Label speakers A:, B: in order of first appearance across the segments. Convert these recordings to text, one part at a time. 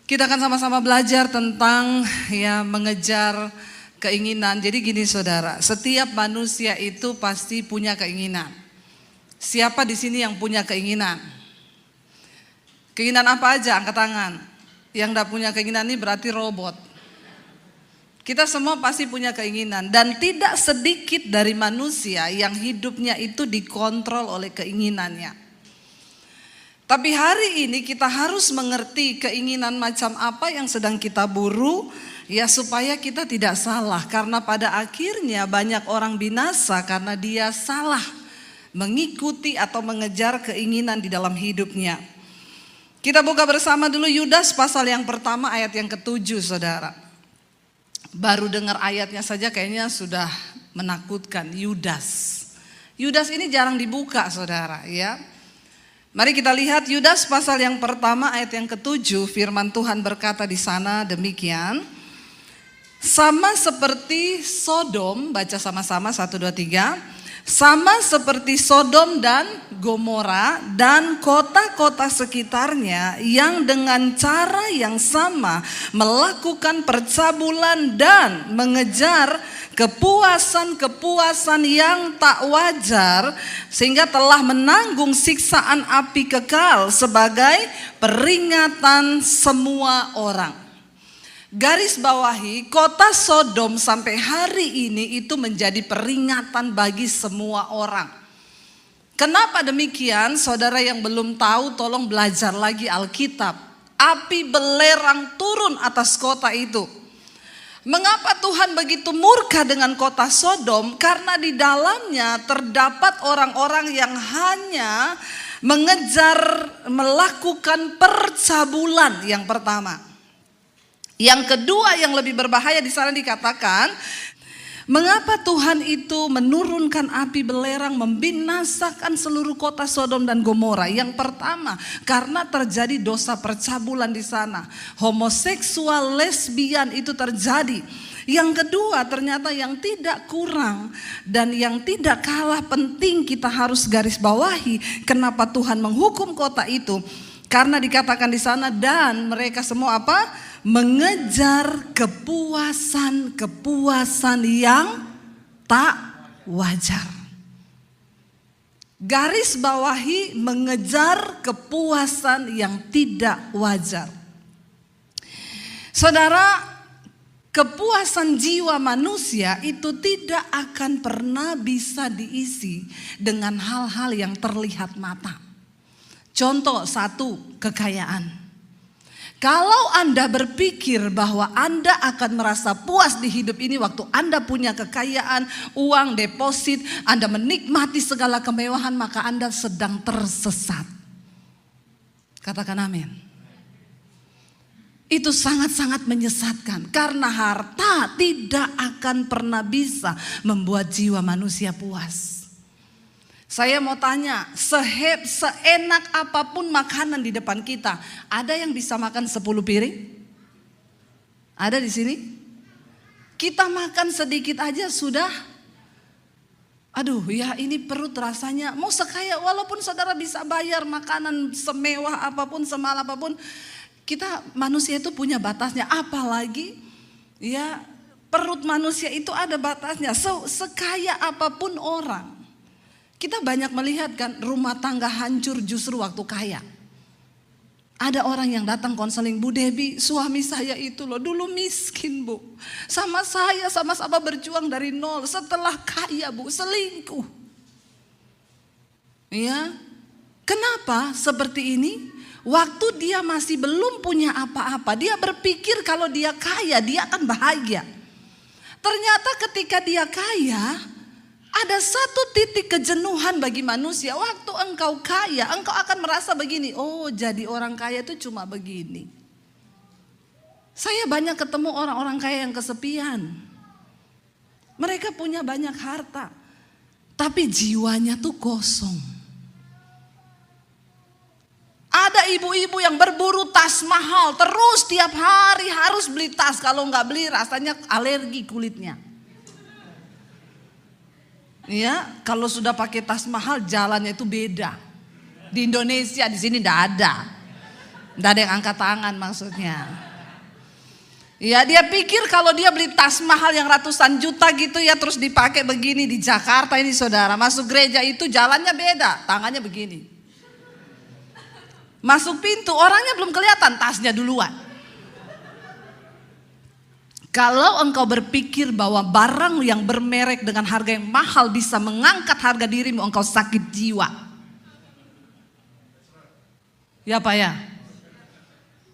A: Kita akan sama-sama belajar tentang mengejar keinginan. Jadi gini saudara, setiap manusia itu pasti punya keinginan. Siapa di sini yang punya keinginan? Keinginan apa aja? Angkat tangan. Yang enggak punya keinginan ini berarti robot. Kita semua pasti punya keinginan dan tidak sedikit dari manusia yang hidupnya itu dikontrol oleh keinginannya. Tapi hari ini kita harus mengerti keinginan macam apa yang sedang kita buru, supaya kita tidak salah. Karena pada akhirnya banyak orang binasa karena dia salah mengikuti atau mengejar keinginan di dalam hidupnya. Kita buka bersama dulu Yudas pasal yang pertama ayat yang ke-7 saudara. Baru dengar ayatnya saja kayaknya sudah menakutkan. Yudas ini jarang dibuka saudara ya. Mari kita lihat Yudas pasal yang pertama ayat yang ke-7. Firman Tuhan berkata di sana demikian. Sama seperti Sodom, baca sama-sama 1, 2, 3. Sama seperti Sodom dan Gomora dan kota-kota sekitarnya yang dengan cara yang sama melakukan percabulan dan mengejar kepuasan-kepuasan yang tak wajar sehingga telah menanggung siksaan api kekal sebagai peringatan semua orang. Garis bawahi, kota Sodom sampai hari ini itu menjadi peringatan bagi semua orang. Kenapa demikian? Saudara yang belum tahu tolong belajar lagi Alkitab. Api belerang turun atas kota itu. Mengapa Tuhan begitu murka dengan kota Sodom? Karena di dalamnya terdapat orang-orang yang hanya mengejar melakukan percabulan yang pertama. Yang kedua yang lebih berbahaya di sana dikatakan, mengapa Tuhan itu menurunkan api belerang membinasakan seluruh kota Sodom dan Gomora? Yang pertama, karena terjadi dosa percabulan di sana. Homoseksual, lesbian itu terjadi. Yang kedua, ternyata yang tidak kurang dan yang tidak kalah penting kita harus garis bawahi, kenapa Tuhan menghukum kota itu? Karena dikatakan di sana dan mereka semua apa? Mengejar kepuasan-kepuasan yang tak wajar. Garis bawahi mengejar kepuasan yang tidak wajar. Saudara, kepuasan jiwa manusia itu tidak akan pernah bisa diisi dengan hal-hal yang terlihat mata. Contoh satu, kekayaan. Kalau Anda berpikir bahwa Anda akan merasa puas di hidup ini waktu Anda punya kekayaan, uang, deposit, Anda menikmati segala kemewahan, maka Anda sedang tersesat. Katakan amin. Itu sangat-sangat menyesatkan karena harta tidak akan pernah bisa membuat jiwa manusia puas. Saya mau tanya, seenak apapun makanan di depan kita, ada yang bisa makan 10 piring? Ada di sini? Kita makan sedikit aja sudah, aduh ya ini perut rasanya, mau sekaya walaupun saudara bisa bayar makanan semewah apapun, semahal apapun, kita manusia itu punya batasnya, apalagi ya perut manusia itu ada batasnya, sekaya apapun orang. Kita banyak melihat kan rumah tangga hancur justru waktu kaya. Ada orang yang datang konseling, Bu Debbie, suami saya itu loh dulu miskin Bu. Sama saya sama-sama berjuang dari nol, setelah kaya Bu selingkuh. Ya, kenapa seperti ini? Waktu dia masih belum punya apa-apa, dia berpikir kalau dia kaya dia akan bahagia. Ternyata ketika dia kaya, ada satu titik kejenuhan bagi manusia. Waktu engkau kaya, engkau akan merasa begini. Oh, jadi orang kaya itu cuma begini. Saya banyak ketemu orang-orang kaya yang kesepian. Mereka punya banyak harta, tapi jiwanya tuh kosong. Ada ibu-ibu yang berburu tas mahal, terus tiap hari harus beli tas. Kalau nggak beli rasanya alergi kulitnya. Ya, kalau sudah pakai tas mahal jalannya itu beda. Di Indonesia, di sini tidak ada. Nggak ada yang angkat tangan maksudnya. Ya dia pikir kalau dia beli tas mahal yang ratusan juta gitu ya, terus dipakai begini di Jakarta ini saudara. Masuk gereja itu jalannya beda, tangannya begini. Masuk pintu orangnya belum kelihatan, tasnya duluan. Kalau engkau berpikir bahwa barang yang bermerek dengan harga yang mahal bisa mengangkat harga dirimu, engkau sakit jiwa. Ya Pak ya.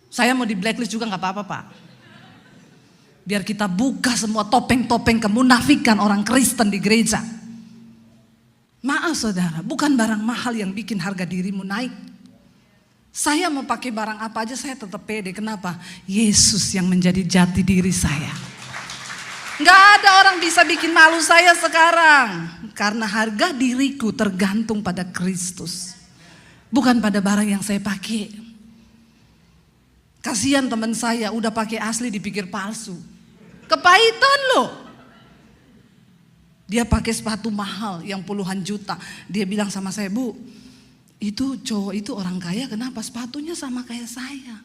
A: Saya mau di blacklist juga gak apa-apa Pak. Biar kita buka semua topeng-topeng kemunafikan orang Kristen di gereja. Maaf saudara, bukan barang mahal yang bikin harga dirimu naik. Saya mau pakai barang apa aja saya tetap pede. Kenapa? Yesus yang menjadi jati diri saya. Gak ada orang bisa bikin malu saya sekarang. Karena harga diriku tergantung pada Kristus. Bukan pada barang yang saya pakai. Kasihan teman saya udah pakai asli dipikir palsu. Kepahitan loh. Dia pakai sepatu mahal yang puluhan juta. Dia bilang sama saya, Bu, itu cowok itu orang kaya, kenapa sepatunya sama kayak saya?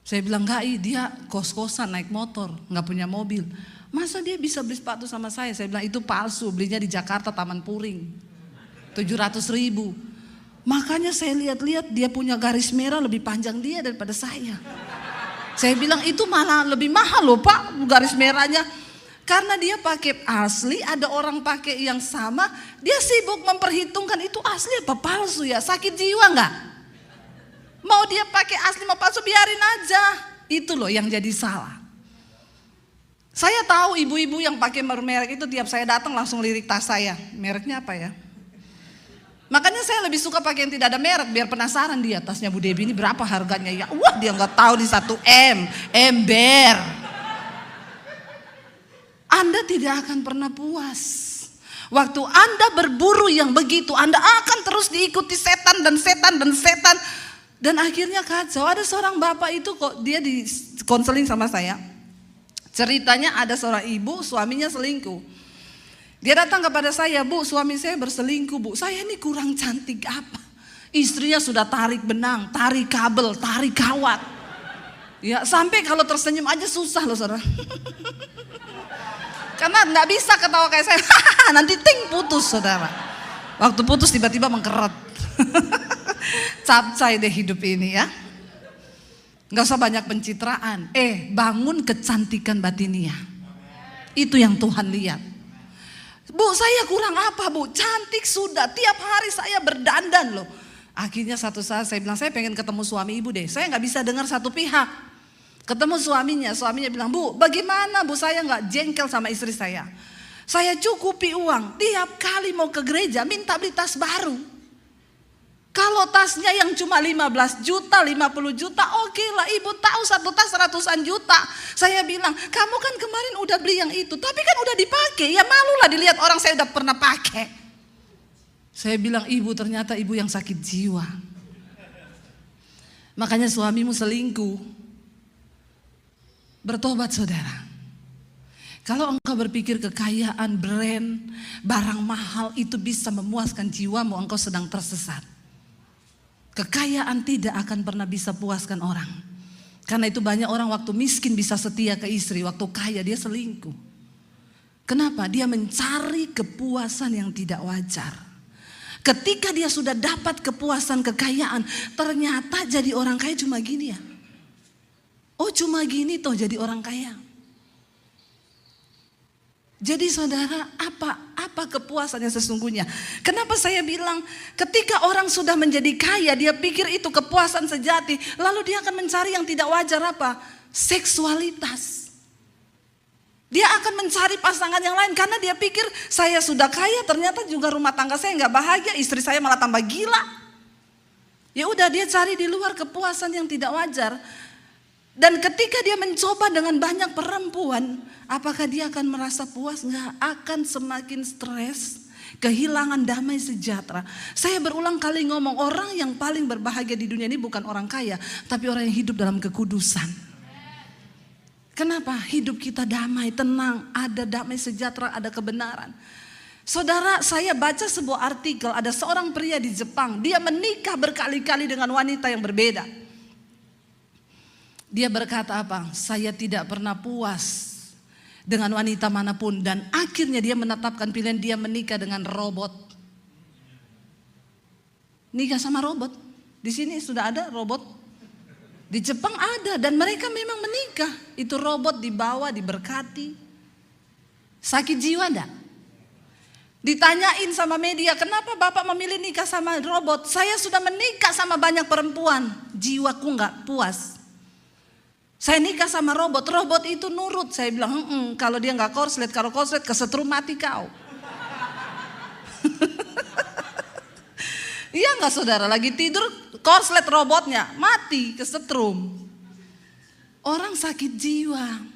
A: Saya bilang enggak, dia kos-kosan naik motor, nggak punya mobil. Masa dia bisa beli sepatu sama saya? Saya bilang itu palsu, belinya di Jakarta Taman Puring, 700.000. Makanya saya lihat-lihat dia punya garis merah lebih panjang dia daripada saya. Saya bilang itu malah lebih mahal loh Pak garis merahnya. Karena dia pakai asli, ada orang pakai yang sama, dia sibuk memperhitungkan itu asli apa palsu ya, sakit jiwa nggak? Mau dia pakai asli mau palsu biarin aja, itu loh yang jadi salah. Saya tahu ibu-ibu yang pakai merek itu tiap saya datang langsung lirik tas saya, mereknya apa ya? Makanya saya lebih suka pakai yang tidak ada merek biar penasaran dia tasnya Bu Debbie ini berapa harganya ya, wah dia nggak tahu di 1 M, ember. Anda tidak akan pernah puas. Waktu Anda berburu yang begitu, Anda akan terus diikuti setan dan setan dan setan. Dan akhirnya kacau. Ada seorang bapak itu kok dia di konseling sama saya. Ceritanya ada seorang ibu suaminya selingkuh. Dia datang kepada saya, Bu suami saya berselingkuh Bu. Saya ini kurang cantik apa? Istrinya sudah tarik benang, tarik kabel, tarik kawat. Ya sampai kalau tersenyum aja susah loh saudara. Karena nggak bisa ketawa kayak saya, nanti ting putus saudara. Waktu putus tiba-tiba mengkeret. Capcay deh hidup ini ya. Nggak usah banyak pencitraan. Bangun kecantikan batiniah. Itu yang Tuhan lihat. Bu saya kurang apa Bu? Cantik sudah, tiap hari saya berdandan loh. Akhirnya satu saat saya bilang saya pengen ketemu suami ibu deh. Saya nggak bisa dengar satu pihak. Ketemu suaminya bilang, Bu bagaimana Bu saya gak jengkel sama istri saya. Saya cukupi uang, tiap kali mau ke gereja minta beli tas baru. Kalau tasnya yang cuma 15 juta, 50 juta oke lah, ibu tahu satu tas ratusan juta. Saya bilang, kamu kan kemarin udah beli yang itu, tapi kan udah dipakai, ya malulah dilihat orang saya udah pernah pakai. Saya bilang, ibu ternyata ibu yang sakit jiwa. Makanya suamimu selingkuh. Bertobat saudara. Kalau engkau berpikir kekayaan, brand, barang mahal itu bisa memuaskan jiwamu, engkau sedang tersesat. Kekayaan tidak akan pernah bisa puaskan orang. Karena itu banyak orang waktu miskin bisa setia ke istri, waktu kaya dia selingkuh. Kenapa? Dia mencari kepuasan yang tidak wajar. Ketika dia sudah dapat kepuasan kekayaan, ternyata jadi orang kaya cuma gini ya. Oh cuma gini toh jadi orang kaya. Jadi saudara apa kepuasannya sesungguhnya? Kenapa saya bilang ketika orang sudah menjadi kaya dia pikir itu kepuasan sejati. Lalu dia akan mencari yang tidak wajar apa? Seksualitas. Dia akan mencari pasangan yang lain karena dia pikir saya sudah kaya ternyata juga rumah tangga saya nggak bahagia. Istri saya malah tambah gila. Ya udah dia cari di luar kepuasan yang tidak wajar. Dan ketika dia mencoba dengan banyak perempuan, apakah dia akan merasa puas? Enggak, akan semakin stres, kehilangan damai sejahtera. Saya berulang kali ngomong, orang yang paling berbahagia di dunia ini bukan orang kaya, tapi orang yang hidup dalam kekudusan. Kenapa? Hidup kita damai, tenang, ada damai sejahtera, ada kebenaran. Saudara, saya baca sebuah artikel, ada seorang pria di Jepang, dia menikah berkali-kali dengan wanita yang berbeda. Dia berkata apa? Saya tidak pernah puas dengan wanita manapun. Dan akhirnya dia menetapkan pilihan dia menikah dengan robot. Nikah sama robot. Di sini sudah ada robot. Di Jepang ada dan mereka memang menikah. Itu robot dibawa, diberkati. Sakit jiwa enggak? Ditanyain sama media, kenapa Bapak memilih nikah sama robot? Saya sudah menikah sama banyak perempuan. Jiwaku enggak puas. Saya nikah sama robot, robot itu nurut. Saya bilang, kalau dia nggak korslet, kalau korslet kesetrum mati kau. Iya nggak saudara, lagi tidur korslet robotnya, mati kesetrum. Orang sakit jiwa.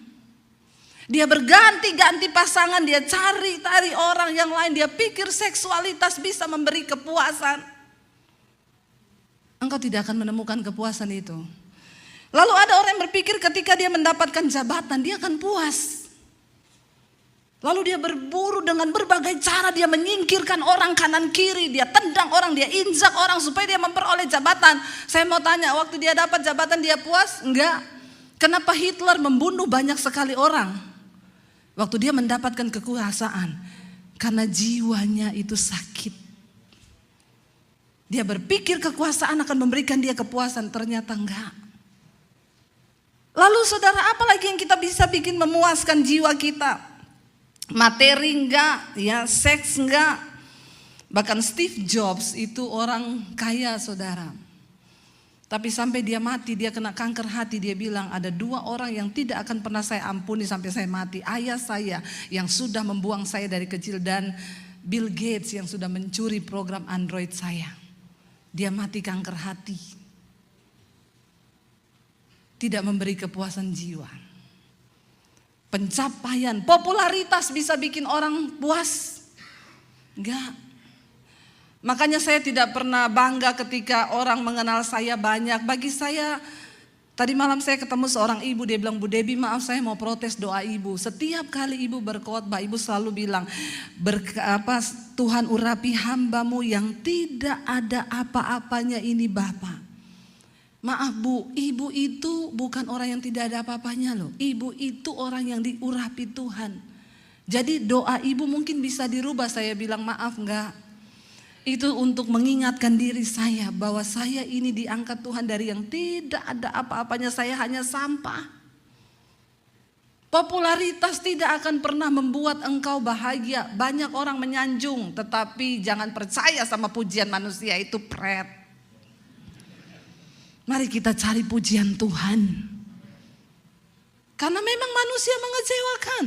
A: Dia berganti-ganti pasangan, dia cari orang yang lain, dia pikir seksualitas bisa memberi kepuasan. Engkau tidak akan menemukan kepuasan itu. Lalu ada orang yang berpikir ketika dia mendapatkan jabatan dia akan puas. Lalu dia berburu dengan berbagai cara, dia menyingkirkan orang kanan kiri, dia tendang orang, dia injak orang supaya dia memperoleh jabatan. Saya mau tanya, waktu dia dapat jabatan dia puas? Enggak. Kenapa Hitler membunuh banyak sekali orang? Waktu dia mendapatkan kekuasaan, karena jiwanya itu sakit. Dia berpikir kekuasaan akan memberikan dia kepuasan, ternyata enggak. Lalu saudara, apa lagi yang kita bisa bikin memuaskan jiwa kita? Materi enggak, ya seks enggak. Bahkan Steve Jobs itu orang kaya saudara. Tapi sampai dia mati, dia kena kanker hati, dia bilang ada 2 orang yang tidak akan pernah saya ampuni sampai saya mati. Ayah saya yang sudah membuang saya dari kecil dan Bill Gates yang sudah mencuri program Android saya. Dia mati kanker hati. Tidak memberi kepuasan jiwa. Pencapaian, popularitas bisa bikin orang puas? Enggak. Makanya saya tidak pernah bangga ketika orang mengenal saya banyak. Bagi saya, tadi malam saya ketemu seorang ibu, dia bilang, Bu Debbie maaf saya mau protes doa ibu. Setiap kali ibu berkhotbah, ibu selalu bilang, Tuhan urapi hambamu yang tidak ada apa-apanya ini Bapa. Maaf Bu, ibu itu bukan orang yang tidak ada apa-apanya loh. Ibu itu orang yang diurapi Tuhan. Jadi doa ibu mungkin bisa dirubah. Saya bilang maaf enggak. Itu untuk mengingatkan diri saya bahwa saya ini diangkat Tuhan dari yang tidak ada apa-apanya. Saya hanya sampah. Popularitas tidak akan pernah membuat engkau bahagia. Banyak orang menyanjung, tetapi jangan percaya sama pujian manusia, itu pret. Mari kita cari pujian Tuhan. Karena memang manusia mengecewakan.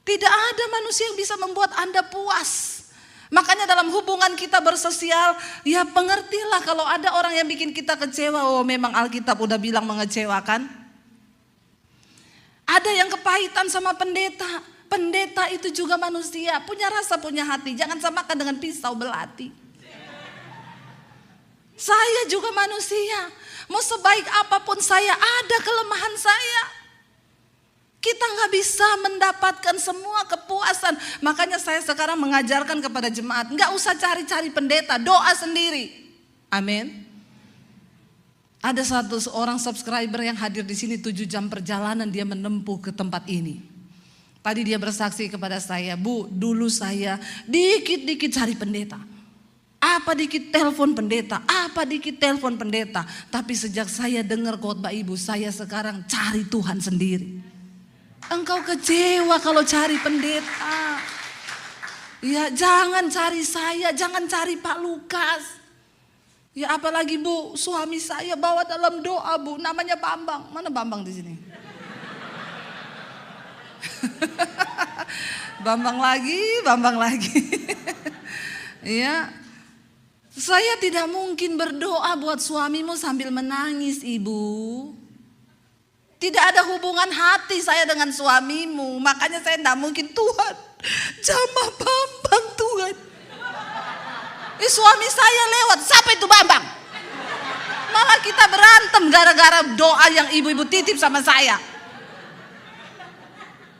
A: Tidak ada manusia yang bisa membuat Anda puas. Makanya dalam hubungan kita bersosial, ya pengertilah kalau ada orang yang bikin kita kecewa. Oh memang Alkitab udah bilang mengecewakan. Ada yang kepahitan sama pendeta. Pendeta itu juga manusia, punya rasa, punya hati. Jangan samakan dengan pisau belati. Saya juga manusia. Mau sebaik apapun saya, ada kelemahan saya. Kita gak bisa mendapatkan semua kepuasan. Makanya saya sekarang mengajarkan kepada jemaat, gak usah cari-cari pendeta, doa sendiri. Amin. Ada satu orang subscriber yang hadir di sini 7 jam perjalanan dia menempuh ke tempat ini. Tadi dia bersaksi kepada saya, Bu, dulu saya dikit-dikit cari pendeta. Apa dikit telepon pendeta, apa dikit telepon pendeta. Tapi sejak saya dengar khotbah ibu, saya sekarang cari Tuhan sendiri. Engkau kecewa kalau cari pendeta. Ya jangan cari saya, jangan cari Pak Lukas. Ya apalagi Bu, suami saya bawa dalam doa Bu, namanya Bambang. Mana Bambang di sini? Bambang lagi. Ya. Saya tidak mungkin berdoa buat suamimu sambil menangis ibu. Tidak ada hubungan hati saya dengan suamimu. Makanya saya tidak mungkin, Tuhan jamah Bambang Tuhan. Suami saya lewat, siapa itu Bambang? Malah kita berantem gara-gara doa yang ibu-ibu titip sama saya.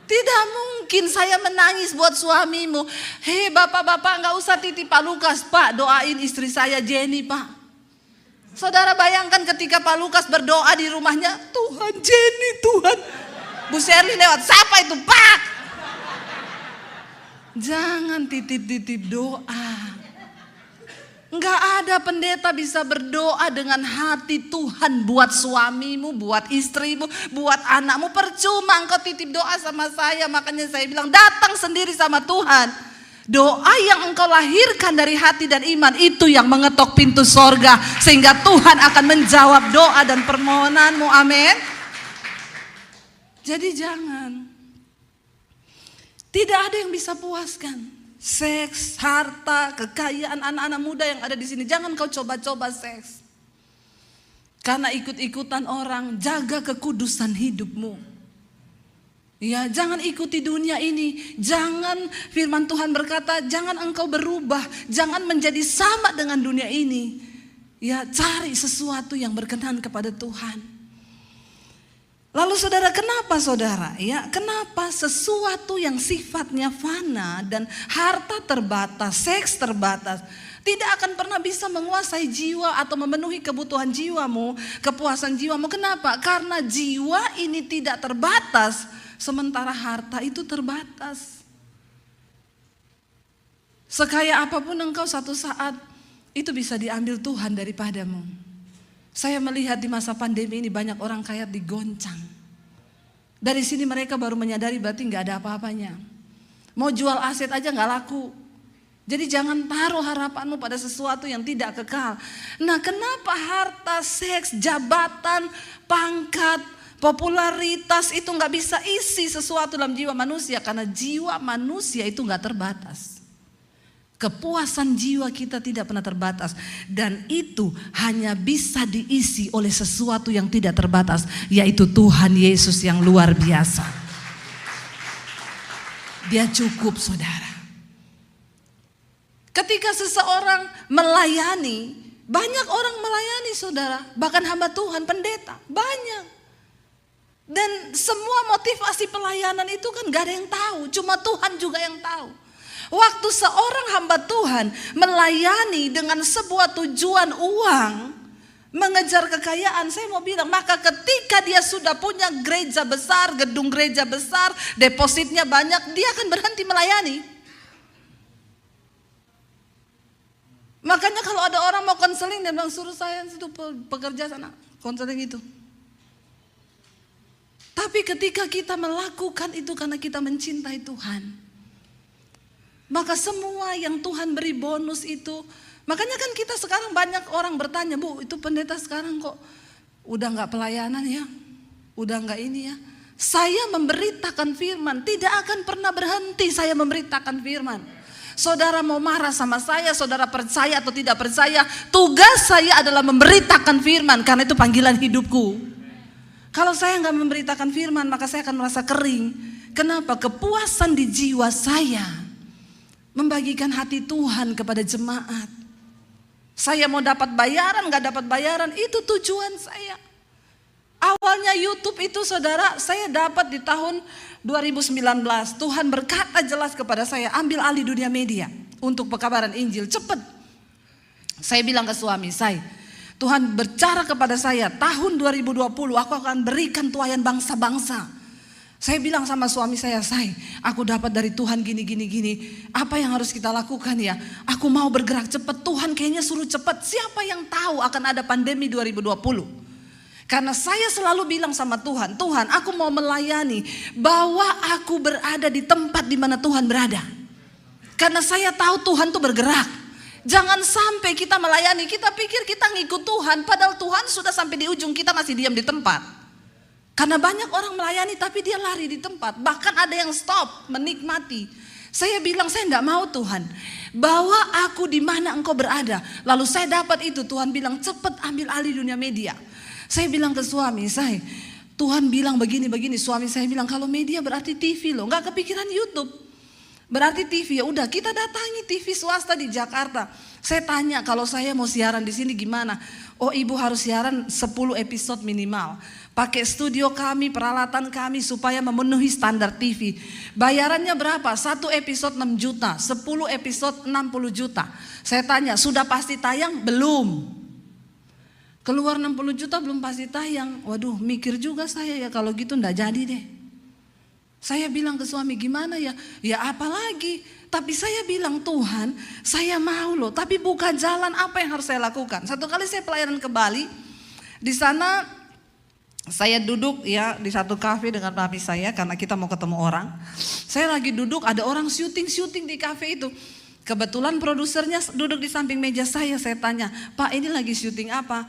A: Tidak mungkin saya menangis buat suamimu. Hei bapak-bapak gak usah titip Pak Lukas. Pak doain istri saya Jenny Pak. Saudara bayangkan ketika Pak Lukas berdoa di rumahnya, Tuhan Jenny, Tuhan. Bu Sherly lewat, siapa itu Pak? Jangan titip-titip doa. Enggak ada pendeta bisa berdoa dengan hati Tuhan buat suamimu, buat istrimu, buat anakmu. Percuma engkau titip doa sama saya. Makanya saya bilang datang sendiri sama Tuhan. Doa yang engkau lahirkan dari hati dan iman itu yang mengetok pintu sorga. Sehingga Tuhan akan menjawab doa dan permohonanmu. Amin. Jadi jangan. Tidak ada yang bisa puaskan. Seks, harta, kekayaan anak-anak muda yang ada di sini. Jangan kau coba-coba seks. Karena ikut-ikutan orang, jaga kekudusan hidupmu. Ya, jangan ikuti dunia ini. Jangan, firman Tuhan berkata, jangan engkau berubah, jangan menjadi sama dengan dunia ini. Ya, cari sesuatu yang berkenan kepada Tuhan. Lalu saudara, kenapa saudara? Ya, kenapa sesuatu yang sifatnya fana dan harta terbatas, seks terbatas, tidak akan pernah bisa menguasai jiwa atau memenuhi kebutuhan jiwamu, kepuasan jiwamu. Kenapa? Karena jiwa ini tidak terbatas, sementara harta itu terbatas. Sekaya apapun engkau satu saat, itu bisa diambil Tuhan daripadamu. Saya melihat di masa pandemi ini banyak orang kaya digoncang. Dari sini mereka baru menyadari berarti gak ada apa-apanya. Mau jual aset aja gak laku. Jadi jangan taruh harapanmu pada sesuatu yang tidak kekal. Nah, kenapa harta, seks, jabatan, pangkat, popularitas itu gak bisa isi sesuatu dalam jiwa manusia? Karena jiwa manusia itu gak terbatas. Kepuasan jiwa kita tidak pernah terbatas. Dan itu hanya bisa diisi oleh sesuatu yang tidak terbatas, yaitu Tuhan Yesus yang luar biasa. Dia cukup, saudara. Ketika seseorang melayani, banyak orang melayani, saudara. Bahkan hamba Tuhan, pendeta, banyak. Dan semua motivasi pelayanan itu kan gak ada yang tahu, cuma Tuhan juga yang tahu. Waktu seorang hamba Tuhan melayani dengan sebuah tujuan uang, mengejar kekayaan, saya mau bilang, maka ketika dia sudah punya gereja besar, gedung gereja besar, depositnya banyak, dia akan berhenti melayani. Makanya kalau ada orang mau konseling, dia bilang suruh saya itu pekerja sana, konseling itu. Tapi ketika kita melakukan itu karena kita mencintai Tuhan, maka semua yang Tuhan beri bonus itu. Makanya kan kita sekarang banyak orang bertanya, Bu, itu pendeta sekarang kok udah gak pelayanan ya, udah gak ini ya. Saya memberitakan firman, tidak akan pernah berhenti saya memberitakan firman. Saudara mau marah sama saya, saudara percaya atau tidak percaya, tugas saya adalah memberitakan firman, karena itu panggilan hidupku. Kalau saya gak memberitakan firman, maka saya akan merasa kering. Kenapa? Kepuasan di jiwa saya membagikan hati Tuhan kepada jemaat. Saya mau dapat bayaran, gak dapat bayaran, itu tujuan saya. Awalnya YouTube itu, saudara, saya dapat di tahun 2019. Tuhan berkata jelas kepada saya, ambil alih dunia media untuk pekabaran Injil, cepat. Saya bilang ke suami saya, Tuhan bercara kepada saya, tahun 2020 aku akan berikan tuaian bangsa-bangsa. Saya bilang sama suami saya, aku dapat dari Tuhan gini. Apa yang harus kita lakukan ya? Aku mau bergerak cepat, Tuhan kayaknya suruh cepat. Siapa yang tahu akan ada pandemi 2020? Karena saya selalu bilang sama Tuhan, Tuhan aku mau melayani bahwa aku berada di tempat di mana Tuhan berada. Karena saya tahu Tuhan tuh bergerak. Jangan sampai kita melayani, kita pikir kita ngikut Tuhan, padahal Tuhan sudah sampai di ujung, kita masih diam di tempat. Karena banyak orang melayani tapi dia lari di tempat. Bahkan ada yang stop, menikmati. Saya bilang saya gak mau Tuhan, bawa aku di mana engkau berada. Lalu saya dapat itu, Tuhan bilang cepat ambil alih dunia media. Saya bilang ke suami saya, Tuhan bilang begini. Suami saya bilang kalau media berarti TV loh, gak kepikiran YouTube. Berarti TV, ya udah kita datangi TV swasta di Jakarta. Saya tanya kalau saya mau siaran di sini gimana? Oh, ibu harus siaran 10 episode minimal. Pakai studio kami, peralatan kami supaya memenuhi standar TV. Bayarannya berapa? 1 episode 6 juta, 10 episode 60 juta. Saya tanya, sudah pasti tayang? Belum. Keluar 60 juta belum pasti tayang. Waduh, mikir juga saya ya kalau gitu enggak jadi deh. Saya bilang ke suami, gimana ya? Ya apalagi. Tapi saya bilang, Tuhan saya mau loh, tapi buka jalan, apa yang harus saya lakukan? Satu kali saya pelayanan ke Bali. Di sana saya duduk ya di satu kafe dengan papi saya karena kita mau ketemu orang. Saya lagi duduk, ada orang syuting di kafe itu. Kebetulan produsernya duduk di samping meja saya tanya, Pak ini lagi syuting apa?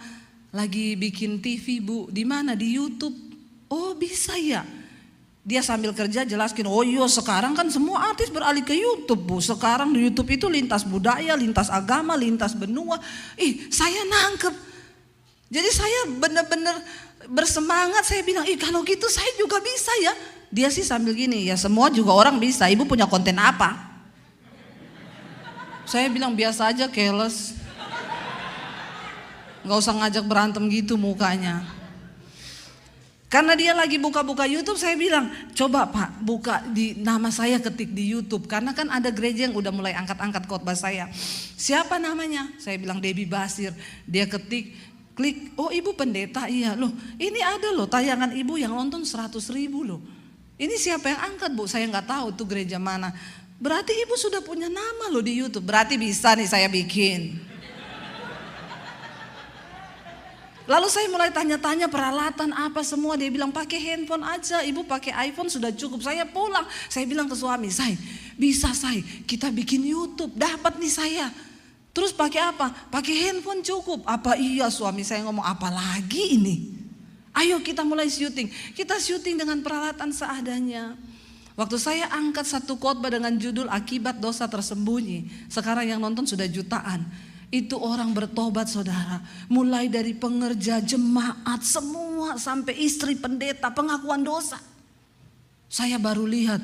A: Lagi bikin TV Bu, di mana? Di YouTube. Oh bisa ya? Dia sambil kerja jelaskin, oh iya sekarang kan semua artis beralih ke YouTube Bu. Sekarang di YouTube itu lintas budaya, lintas agama, lintas benua. Saya nangkep. Jadi saya benar-benar bersemangat, saya bilang, kalau gitu saya juga bisa ya. Dia sih sambil gini, ya semua juga orang bisa, ibu punya konten apa? Saya bilang biasa aja, keles. Gak usah ngajak berantem gitu mukanya. Karena dia lagi buka-buka YouTube, saya bilang, coba Pak buka di nama saya, ketik di YouTube. Karena kan ada gereja yang udah mulai angkat-angkat khotbah saya. Siapa namanya? Saya bilang Debbie Basir. Dia ketik, klik, oh ibu pendeta, iya loh. Ini ada loh tayangan ibu yang nonton 100.000 loh. Ini siapa yang angkat Bu? Saya nggak tahu tuh gereja mana. Berarti ibu sudah punya nama loh di YouTube. Berarti bisa nih saya bikin. Lalu saya mulai tanya-tanya peralatan apa semua. Dia bilang pakai handphone aja. Ibu pakai iPhone sudah cukup. Saya pulang. Saya bilang ke suami, bisa kita bikin YouTube. Dapat nih saya. Terus pakai apa? Pakai handphone cukup. Apa iya suami saya ngomong, apa lagi ini? Ayo kita mulai syuting. Kita syuting dengan peralatan seadanya. Waktu saya angkat satu khotbah dengan judul Akibat Dosa Tersembunyi. Sekarang yang nonton sudah jutaan. Itu orang bertobat saudara. Mulai dari pengerja, jemaat, semua sampai istri pendeta, pengakuan dosa. Saya baru lihat,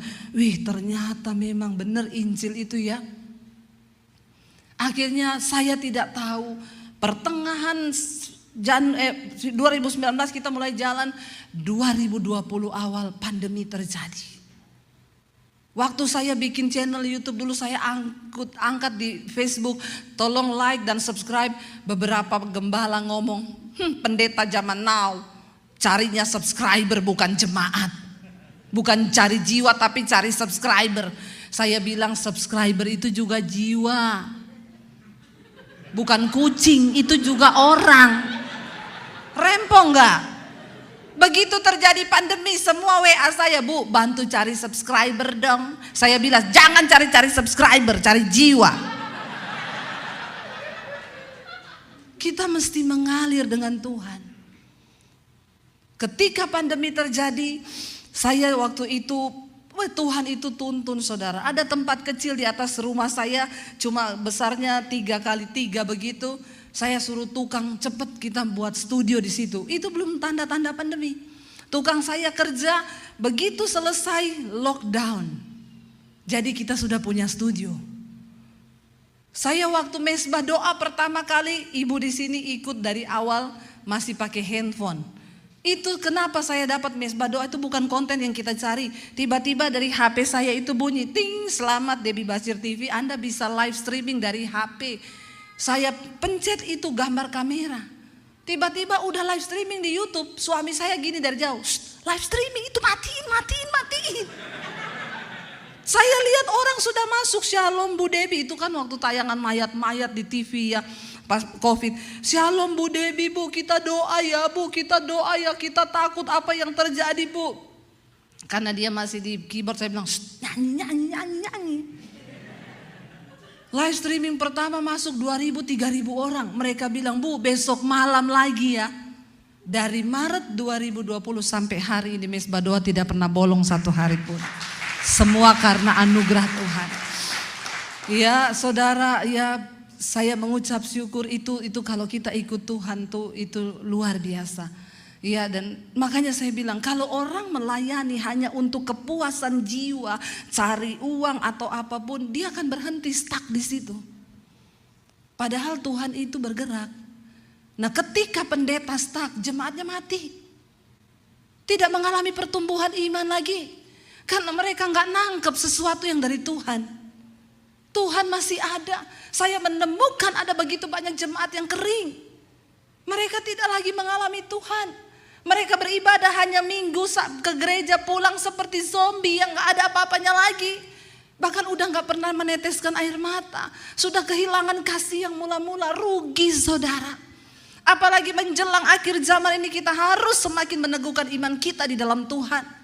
A: ternyata memang benar Injil itu ya. Akhirnya saya tidak tahu, pertengahan 2019 kita mulai jalan, 2020 awal pandemi terjadi. Waktu saya bikin channel YouTube dulu, saya angkat di Facebook, tolong like dan subscribe. Beberapa gembala ngomong, pendeta zaman now carinya subscriber bukan jemaat, bukan cari jiwa tapi cari subscriber. Saya bilang subscriber itu juga jiwa, bukan kucing, itu juga orang. Rempong enggak? Begitu terjadi pandemi, semua WA saya, Bu bantu cari subscriber dong. Saya bilang jangan cari-cari subscriber, cari jiwa. Kita mesti mengalir dengan Tuhan. Ketika pandemi terjadi, saya waktu itu, Tuhan itu tuntun saudara. Ada tempat kecil di atas rumah saya, cuma besarnya 3x3 begitu. Saya suruh tukang, cepet kita buat studio di situ. Itu belum tanda-tanda pandemi. Tukang saya kerja, begitu selesai lockdown. Jadi kita sudah punya studio. Saya waktu mesbah doa pertama kali, ibu di sini ikut dari awal masih pakai handphone. Itu kenapa saya dapat mesbah doa, itu bukan konten yang kita cari. Tiba-tiba dari HP saya itu bunyi, ting, selamat Debbie Basir TV, Anda bisa live streaming dari HP. Saya pencet itu gambar kamera. Tiba-tiba udah live streaming di YouTube. Suami saya gini dari jauh, live streaming itu matiin. Saya lihat orang sudah masuk, Shalom Bu Debbie. Itu kan waktu tayangan mayat-mayat di TV ya, pas COVID. Shalom Bu Debbie Bu, kita doa ya Bu, kita doa ya, kita takut apa yang terjadi Bu. Karena dia masih di keyboard, saya bilang nyanyi. Live streaming pertama masuk 2.000-3.000 orang. Mereka bilang, Bu besok malam lagi ya. Dari Maret 2020 sampai hari ini mesbah doa tidak pernah bolong satu hari pun. Semua karena anugerah Tuhan. Ya saudara, ya saya mengucap syukur itu kalau kita ikut Tuhan tuh itu luar biasa. Ya, dan makanya saya bilang kalau orang melayani hanya untuk kepuasan jiwa, cari uang atau apapun, dia akan berhenti stuck di situ. Padahal Tuhan itu bergerak. Nah, ketika pendeta stuck, jemaatnya mati. Tidak mengalami pertumbuhan iman lagi. Karena mereka nggak nangkep sesuatu yang dari Tuhan. Tuhan masih ada. Saya menemukan ada begitu banyak jemaat yang kering. Mereka tidak lagi mengalami Tuhan. Mereka beribadah hanya minggu ke gereja, pulang seperti zombie yang gak ada apa-apanya lagi. Bahkan udah gak pernah meneteskan air mata. Sudah kehilangan kasih yang mula-mula. Rugi saudara. Apalagi menjelang akhir zaman ini kita harus semakin meneguhkan iman kita di dalam Tuhan.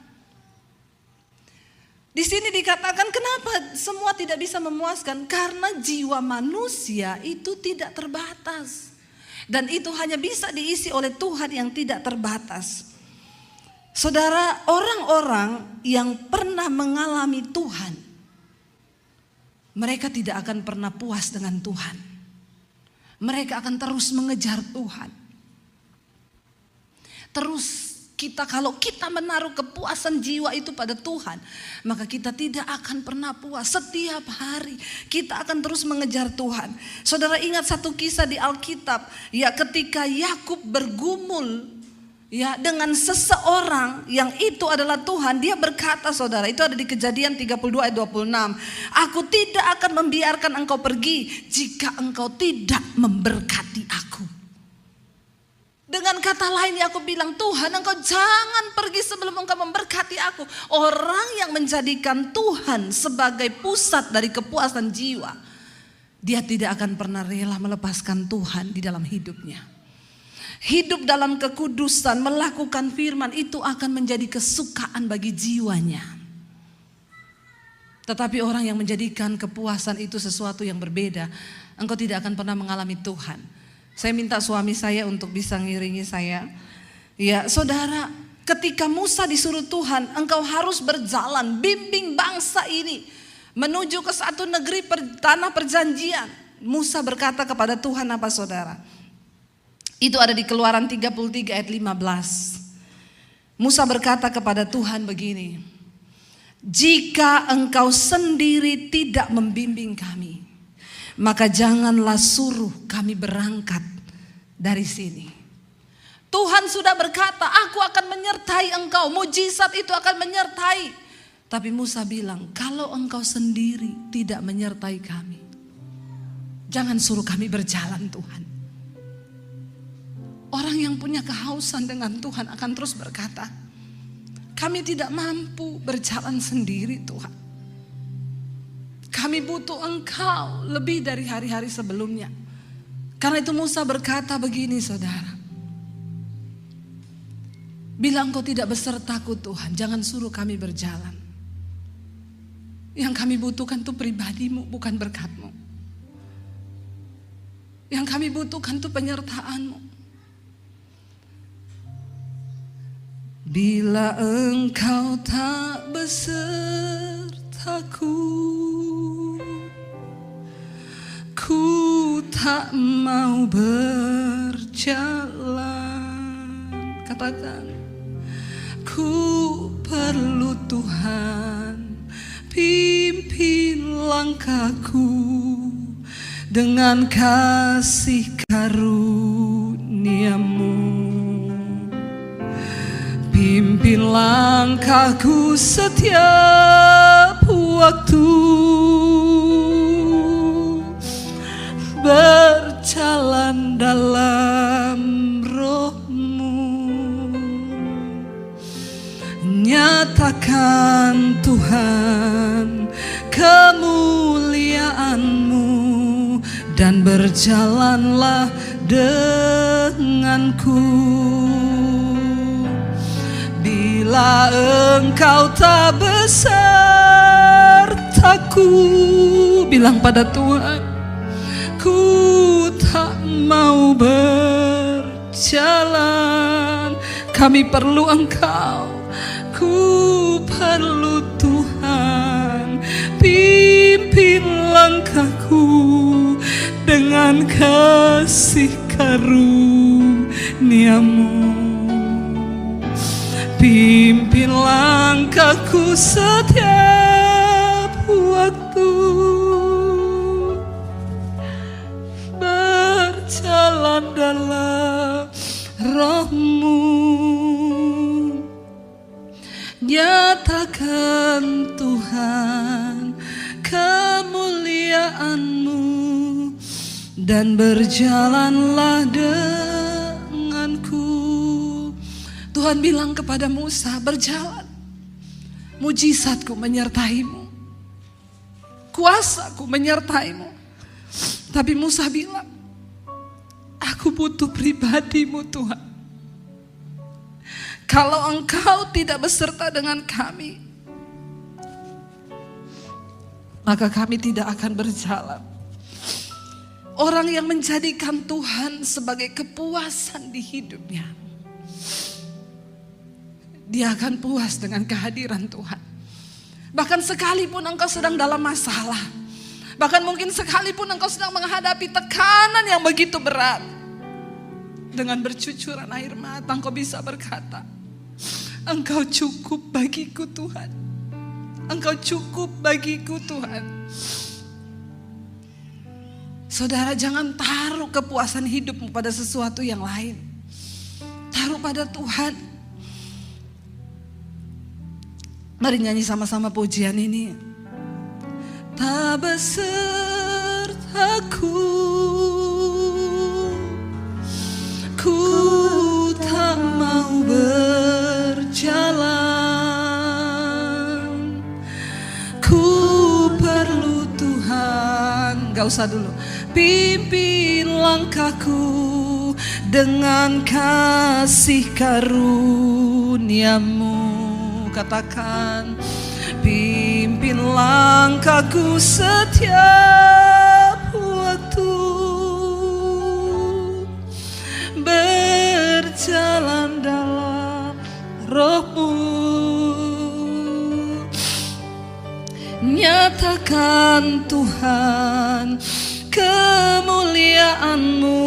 A: Di sini dikatakan kenapa semua tidak bisa memuaskan? Karena jiwa manusia itu tidak terbatas. Dan itu hanya bisa diisi oleh Tuhan yang tidak terbatas. Saudara, orang-orang yang pernah mengalami Tuhan, mereka tidak akan pernah puas dengan Tuhan. Mereka akan terus mengejar Tuhan. Terus kalau kita menaruh kepuasan jiwa itu pada Tuhan, maka kita tidak akan pernah puas. Setiap hari kita akan terus mengejar Tuhan. Saudara ingat satu kisah di Alkitab, ya ketika Yakub bergumul ya dengan seseorang yang itu adalah Tuhan, dia berkata saudara, itu ada di Kejadian 32 ayat 26. Aku tidak akan membiarkan engkau pergi jika engkau tidak memberkati aku. Dengan kata lain Yakub bilang, Tuhan engkau jangan pergi sebelum engkau memberkati aku. Orang yang menjadikan Tuhan sebagai pusat dari kepuasan jiwa, dia tidak akan pernah rela melepaskan Tuhan di dalam hidupnya. Hidup dalam kekudusan, melakukan firman itu akan menjadi kesukaan bagi jiwanya. Tetapi orang yang menjadikan kepuasan itu sesuatu yang berbeda, engkau tidak akan pernah mengalami Tuhan. Saya minta suami saya untuk bisa ngiringi saya. Ya saudara, ketika Musa disuruh Tuhan, engkau harus berjalan, bimbing bangsa ini menuju ke satu negeri tanah perjanjian. Musa berkata kepada Tuhan apa saudara? Itu ada di Keluaran 33 ayat 15. Musa berkata kepada Tuhan begini, jika engkau sendiri tidak membimbing kami, maka janganlah suruh kami berangkat dari sini. Tuhan sudah berkata, aku akan menyertai engkau, mujizat itu akan menyertai. Tapi Musa bilang, kalau engkau sendiri tidak menyertai kami, jangan suruh kami berjalan Tuhan. Orang yang punya kehausan dengan Tuhan akan terus berkata, kami tidak mampu berjalan sendiri Tuhan. Kami butuh engkau lebih dari hari-hari sebelumnya. Karena itu Musa berkata begini saudara. Bila engkau tidak besertaku Tuhan, jangan suruh kami berjalan. Yang kami butuhkan itu pribadimu, bukan berkatmu. Yang kami butuhkan itu penyertaanmu. Bila engkau tak besertaku, ku tak mau berjalan. Katakan, ku perlu Tuhan, pimpin langkahku dengan kasih karunia-Mu. Pimpin langkahku setiap waktu, berjalan dalam Roh-Mu. Nyatakan Tuhan kemuliaan-Mu dan berjalanlah denganku. Bila engkau tak besertaku, bilang pada Tuhan, ku tak mau berjalan. Kami perlu engkau, ku perlu Tuhan, pimpin langkahku dengan kasih karunia-Mu. Pimpin langkahku setiap waktu, berjalan dalam Roh-Mu. Nyatakan Tuhan kemuliaan-Mu dan berjalanlah denganku. Tuhan bilang kepada Musa, berjalan, mujizatku menyertaimu, kuasaku menyertaimu. Tapi Musa bilang, aku butuh pribadimu Tuhan. Kalau engkau tidak beserta dengan kami, maka kami tidak akan berjalan. Orang yang menjadikan Tuhan sebagai kepuasan di hidupnya, dia akan puas dengan kehadiran Tuhan. Bahkan sekalipun engkau sedang dalam masalah, bahkan mungkin sekalipun engkau sedang menghadapi tekanan yang begitu berat, dengan bercucuran air mata engkau bisa berkata, engkau cukup bagiku Tuhan. Engkau cukup bagiku Tuhan. Saudara, jangan taruh kepuasan hidupmu pada sesuatu yang lain. Taruh pada Tuhan. Mari nyanyi sama-sama pujian ini. Tak besertaku, ku tak mau berjalan. Ku perlu Tuhan. Gak usah dulu. Pimpin langkahku dengan kasih karuniamu. Katakan, pimpin langkahku setiap waktu, berjalan dalam rohmu. Nyatakan Tuhan kemuliaan-Mu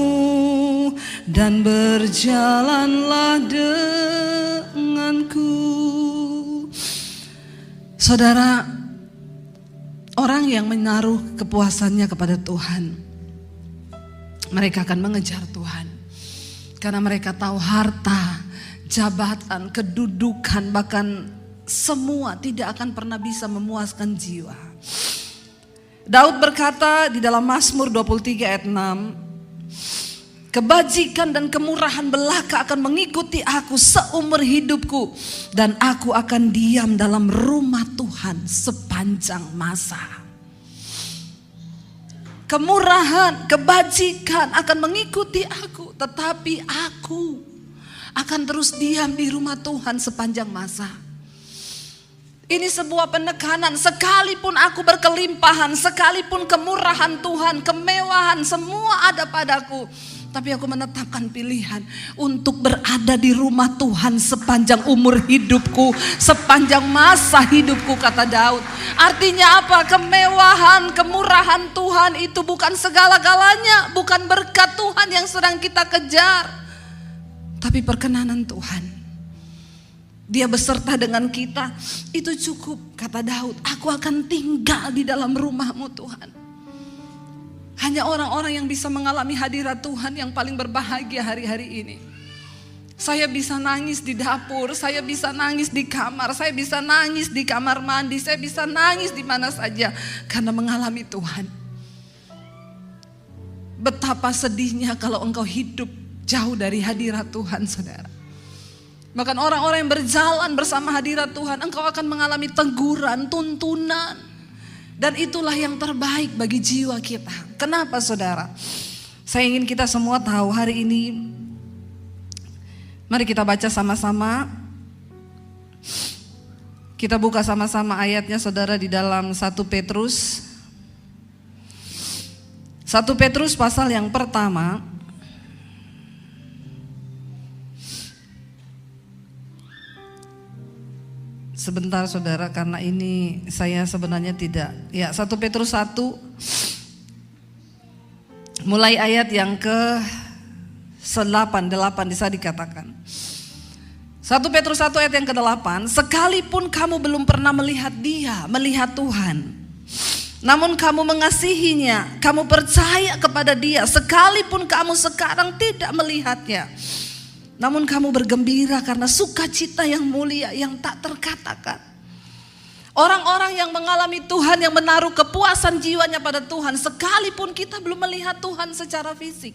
A: dan berjalanlah denganku. Saudara, orang yang menaruh kepuasannya kepada Tuhan, mereka akan mengejar Tuhan. Karena mereka tahu harta, jabatan, kedudukan, bahkan semua tidak akan pernah bisa memuaskan jiwa. Daud berkata di dalam Mazmur 23 ayat 6, kebajikan dan kemurahan belaka akan mengikuti aku seumur hidupku, dan aku akan diam dalam rumah Tuhan sepanjang masa. Kemurahan, kebajikan akan mengikuti aku, tetapi aku akan terus diam di rumah Tuhan sepanjang masa. Ini sebuah penekanan, sekalipun aku berkelimpahan, sekalipun kemurahan Tuhan, kemewahan semua ada padaku, tapi aku menetapkan pilihan untuk berada di rumah Tuhan sepanjang umur hidupku, sepanjang masa hidupku, kata Daud. Artinya apa? Kemewahan, kemurahan Tuhan itu bukan segala-galanya, bukan berkat Tuhan yang sedang kita kejar, tapi perkenanan Tuhan. Dia beserta dengan kita, itu cukup, kata Daud. Aku akan tinggal di dalam rumah-Mu Tuhan. Hanya orang-orang yang bisa mengalami hadirat Tuhan yang paling berbahagia hari-hari ini. Saya bisa nangis di dapur, saya bisa nangis di kamar, saya bisa nangis di kamar mandi, saya bisa nangis di mana saja karena mengalami Tuhan. Betapa sedihnya kalau engkau hidup jauh dari hadirat Tuhan, saudara. Bahkan orang-orang yang berjalan bersama hadirat Tuhan, engkau akan mengalami teguran, tuntunan. Dan itulah yang terbaik bagi jiwa kita. Kenapa, saudara? Saya ingin kita semua tahu hari ini. Mari kita baca sama-sama. Kita buka sama-sama ayatnya, saudara, di dalam 1 Petrus. 1 Petrus pasal yang pertama. Sebentar saudara, karena ini saya sebenarnya tidak. Ya, 1 Petrus 1 mulai ayat yang ke-8 bisa dikatakan. 1 Petrus 1 ayat yang ke-8, sekalipun kamu belum pernah melihat Dia, melihat Tuhan, namun kamu mengasihinya, kamu percaya kepada Dia, sekalipun kamu sekarang tidak melihatnya, namun kamu bergembira karena sukacita yang mulia yang tak terkatakan. Orang-orang yang mengalami Tuhan, yang menaruh kepuasan jiwanya pada Tuhan, sekalipun kita belum melihat Tuhan secara fisik,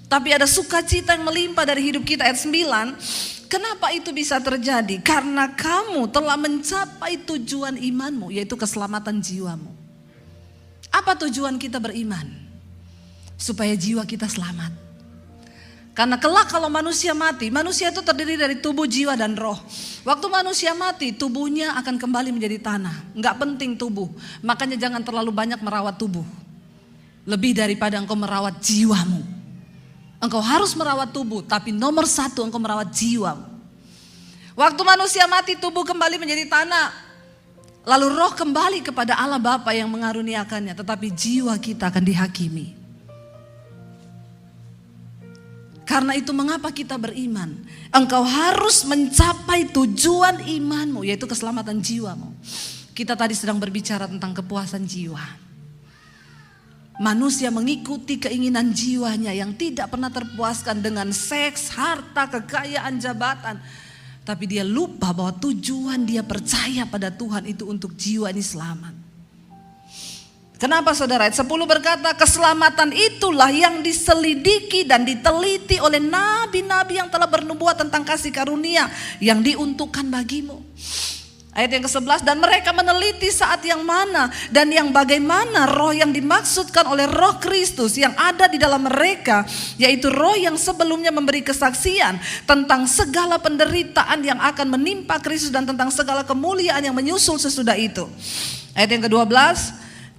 A: tapi ada sukacita yang melimpah dari hidup kita. Ayat 9, Kenapa itu bisa terjadi? Karena kamu telah mencapai tujuan imanmu, yaitu keselamatan jiwamu. Apa tujuan kita beriman? Supaya jiwa kita selamat. Karena kelak kalau manusia mati, manusia itu terdiri dari tubuh, jiwa, dan roh. Waktu manusia mati, tubuhnya akan kembali menjadi tanah. Enggak penting tubuh, makanya jangan terlalu banyak merawat tubuh. Lebih daripada engkau merawat jiwamu. Engkau harus merawat tubuh, tapi nomor satu engkau merawat jiwamu. Waktu manusia mati, tubuh kembali menjadi tanah. Lalu roh kembali kepada Allah Bapa yang mengaruniakannya, tetapi jiwa kita akan dihakimi. Karena itu mengapa kita beriman? Engkau harus mencapai tujuan imanmu, yaitu keselamatan jiwamu. Kita tadi sedang berbicara tentang kepuasan jiwa. Manusia mengikuti keinginan jiwanya yang tidak pernah terpuaskan dengan seks, harta, kekayaan, jabatan. Tapi dia lupa bahwa tujuan dia percaya pada Tuhan itu untuk jiwa ini selamat. Kenapa saudara? Ayat 10 berkata, keselamatan itulah yang diselidiki dan diteliti oleh nabi-nabi yang telah bernubuat tentang kasih karunia yang diuntukkan bagimu. Ayat yang ke-11, dan mereka meneliti saat yang mana dan yang bagaimana roh yang dimaksudkan oleh roh Kristus yang ada di dalam mereka, yaitu roh yang sebelumnya memberi kesaksian tentang segala penderitaan yang akan menimpa Kristus dan tentang segala kemuliaan yang menyusul sesudah itu. Ayat yang ke-12,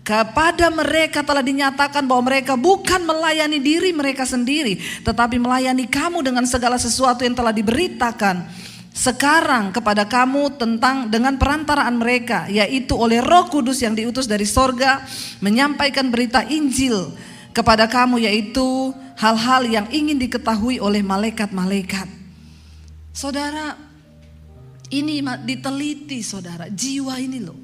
A: kepada mereka telah dinyatakan bahwa mereka bukan melayani diri mereka sendiri, tetapi melayani kamu dengan segala sesuatu yang telah diberitakan sekarang kepada kamu dengan perantaraan mereka, yaitu oleh Roh Kudus yang diutus dari sorga, menyampaikan berita Injil kepada kamu, yaitu hal-hal yang ingin diketahui oleh malaikat-malaikat. Saudara, ini diteliti saudara, jiwa ini loh.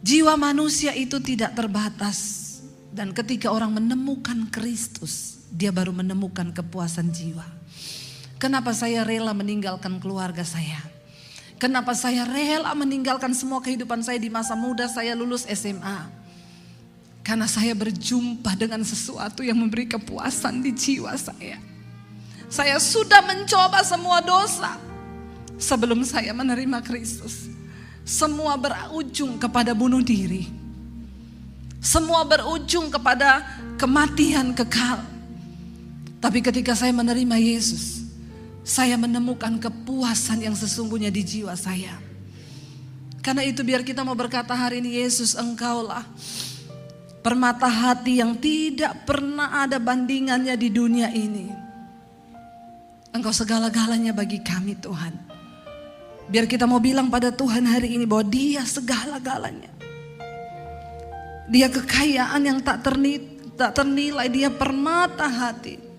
A: Jiwa manusia itu tidak terbatas. Dan ketika orang menemukan Kristus, dia baru menemukan kepuasan jiwa. Kenapa saya rela meninggalkan keluarga saya? Kenapa saya rela meninggalkan semua kehidupan saya di masa muda saya lulus SMA? Karena saya berjumpa dengan sesuatu yang memberi kepuasan di jiwa saya. Saya sudah mencoba semua dosa sebelum saya menerima Kristus. Semua berujung kepada bunuh diri. Semua berujung kepada kematian kekal. Tapi ketika saya menerima Yesus, saya menemukan kepuasan yang sesungguhnya di jiwa saya. Karena itu biar kita mau berkata hari ini, Yesus, Engkaulah permata hati yang tidak pernah ada bandingannya di dunia ini. Engkau segala-galanya bagi kami Tuhan. Biar kita mau bilang pada Tuhan hari ini bahwa Dia segala-galanya. Dia kekayaan yang tak ternilai, Dia permata hati.